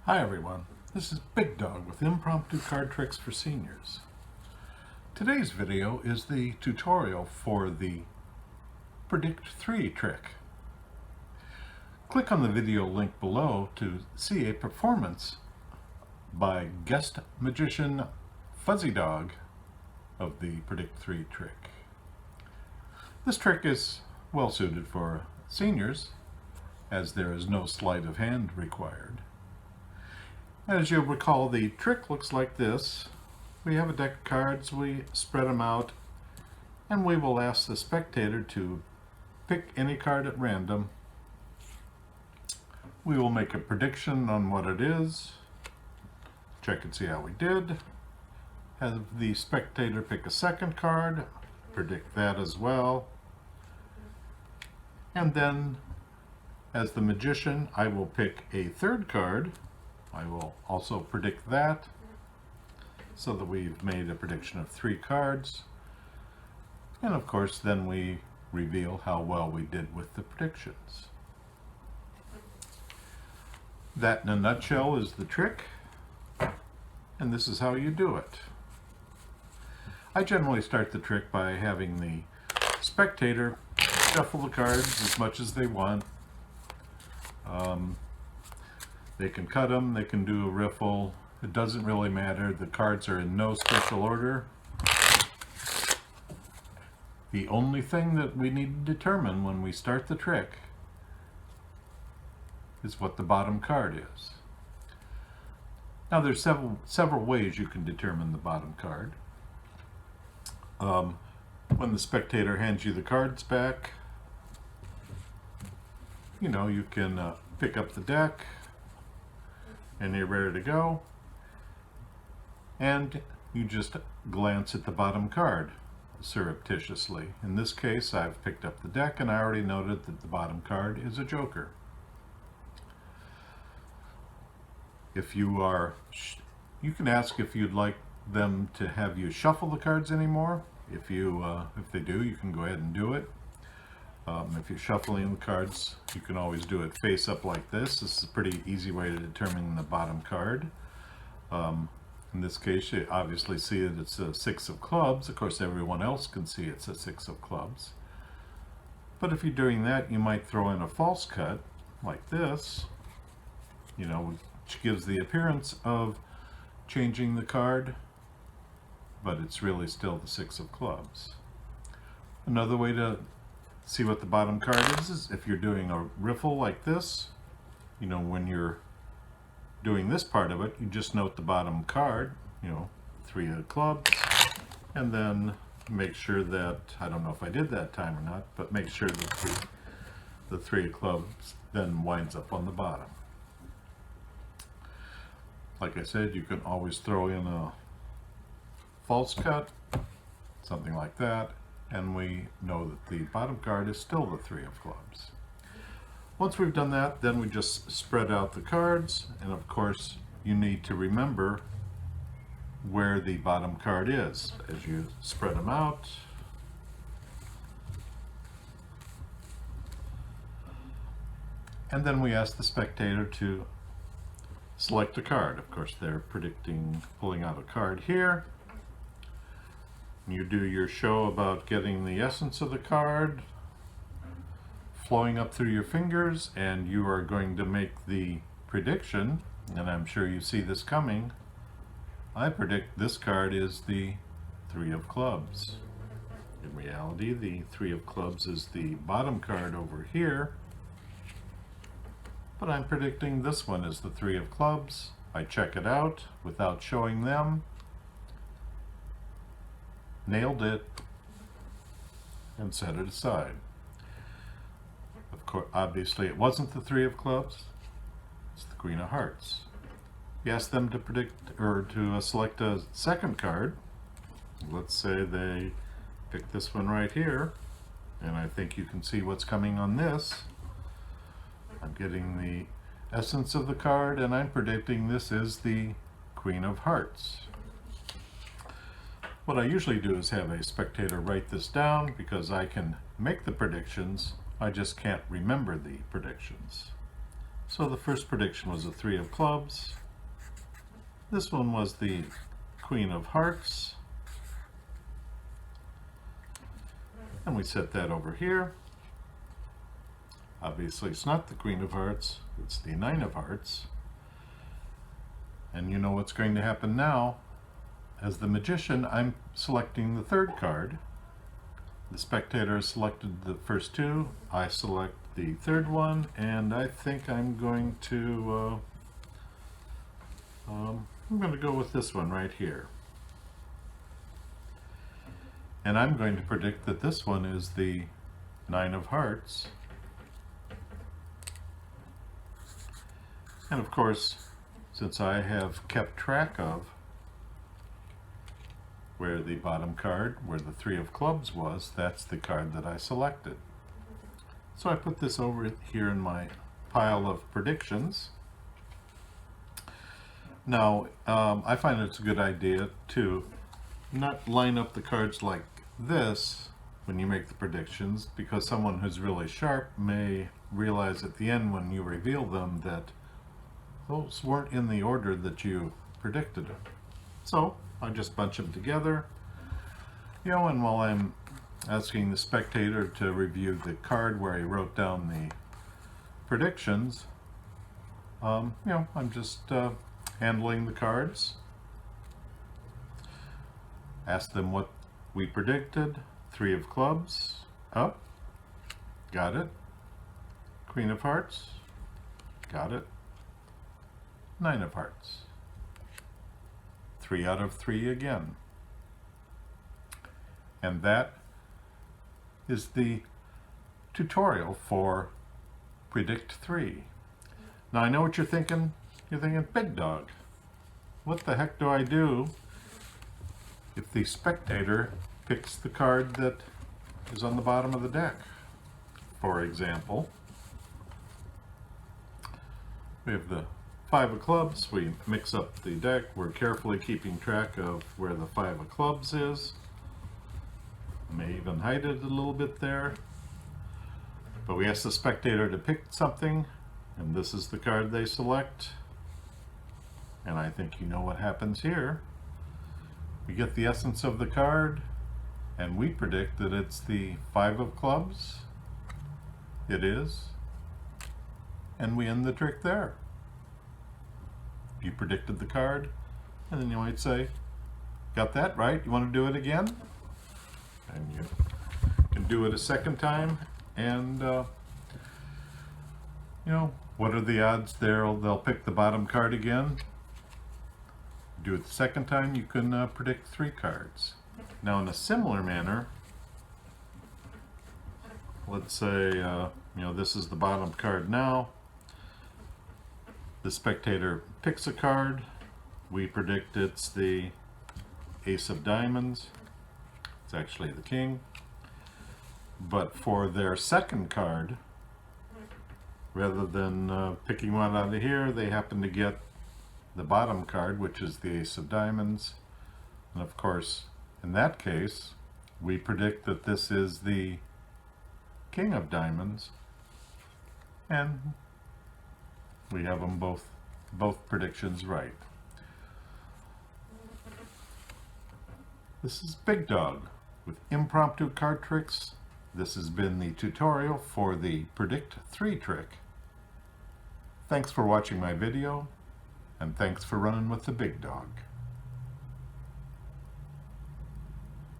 Hi everyone, this is BigDog with Impromptu Card Tricks for Seniors. Today's video is the tutorial for the Predict 3 trick. Click on the video link below to see a performance by guest magician Fuzzy Dog of the Predict 3 trick. This trick is well suited for seniors as there is no sleight of hand required. As you'll recall, the trick looks like this. We have a deck of cards, we spread them out, and we will ask the spectator to pick any card at random. We will make a prediction on what it is, check and see how we did. Have the spectator pick a second card, predict that as well. And then, as the magician, I will pick a third card. I will also predict that, so that we've made a prediction of 3 cards. And of course, then we reveal how well we did with the predictions. That in a nutshell is the trick, and this is how you do it. I generally start the trick by having the spectator shuffle the cards as much as they want. They can cut them, they can do a riffle. It doesn't really matter. The cards are in no special order. The only thing that we need to determine when we start the trick is what the bottom card is. Now there's several ways you can determine the bottom card. When the spectator hands you the cards back, you can pick up the deck, and you're ready to go, and you just glance at the bottom card surreptitiously. In this case, I've picked up the deck and I already noted that the bottom card is a joker. If you can ask if you'd like them to have you shuffle the cards anymore. If they do, you can go ahead and do it. If you're shuffling the cards, you can always do it face up like this. This is a pretty easy way to determine the bottom card. In this case, you obviously see that it's a 6 of clubs. Of course, everyone else can see it's a 6 of clubs. But if you're doing that, you might throw in a false cut like this, which gives the appearance of changing the card, but it's really still the 6 of clubs. Another way to see what the bottom card is if you're doing a riffle like this. When you're doing this part of it, you just note the bottom card, 3 of clubs, and then make sure that, I don't know if I did that time or not, but make sure that the 3 of clubs then winds up on the bottom. Like I said, you can always throw in a false cut, something like that, and we know that the bottom card is still the 3 of clubs. Once we've done that, then we just spread out the cards, and of course you need to remember where the bottom card is as you spread them out. And then we ask the spectator to select a card. Of course, they're pulling out a card here. You do your show about getting the essence of the card flowing up through your fingers, and you are going to make the prediction, and I'm sure you see this coming. I predict this card is the 3 of clubs. In reality, the 3 of clubs is the bottom card over here, but I'm predicting this one is the 3 of clubs. I check it out without showing them. Nailed it, and set it aside. Of course, obviously it wasn't the 3 of clubs, it's the Queen of Hearts. You ask them to predict or to select a second card. Let's say they pick this one right here, and I think you can see what's coming on this. I'm getting the essence of the card, and I'm predicting this is the Queen of Hearts. What I usually do is have a spectator write this down because I can make the predictions, I just can't remember the predictions. So the first prediction was the 3 of clubs. This one was the Queen of Hearts. And we set that over here. Obviously it's not the Queen of Hearts, it's the 9 of Hearts. And you know what's going to happen now. As the magician, I'm selecting the third card. The spectator selected the first two. I select the third one, and I think I'm going to go with this one right here. And I'm going to predict that this one is the 9 of Hearts. And of course, since I have kept track of where the bottom card, where the 3 of clubs was, that's the card that I selected. So I put this over here in my pile of predictions. Now, I find it's a good idea to not line up the cards like this when you make the predictions, because someone who's really sharp may realize at the end when you reveal them that those weren't in the order that you predicted them. So I just bunch them together, and while I'm asking the spectator to review the card where he wrote down the predictions, I'm just handling the cards. Ask them what we predicted. 3 of clubs, up, got it. Queen of Hearts, got it. 9 of Hearts. 3 out of 3 again. And that is the tutorial for Predict 3. Now I know what you're thinking. You're thinking, BigDog, what the heck do I do if the spectator picks the card that is on the bottom of the deck? For example, we have the 5 of clubs. We mix up the deck. We're carefully keeping track of where the 5 of clubs is. May even hide it a little bit there. But we ask the spectator to pick something, and this is the card they select. And I think you know what happens here. We get the essence of the card, and we predict that it's the 5 of clubs. It is. And we end the trick there. You predicted the card, and then you might say, got that right, you want to do it again? And you can do it a second time, and what are the odds they'll pick the bottom card again? Do it the second time, you can predict 3 cards. Now in a similar manner, let's say this is the bottom card now. The spectator picks a card. We predict it's the Ace of Diamonds. It's actually the King. But for their second card, rather than picking one out of here, they happen to get the bottom card, which is the Ace of Diamonds. And of course, in that case, we predict that this is the King of Diamonds. And we have them both predictions right. This is BigDog with Impromptu Card Tricks. This has been the tutorial for the Predict 3 trick. Thanks for watching my video, and thanks for running with the BigDog.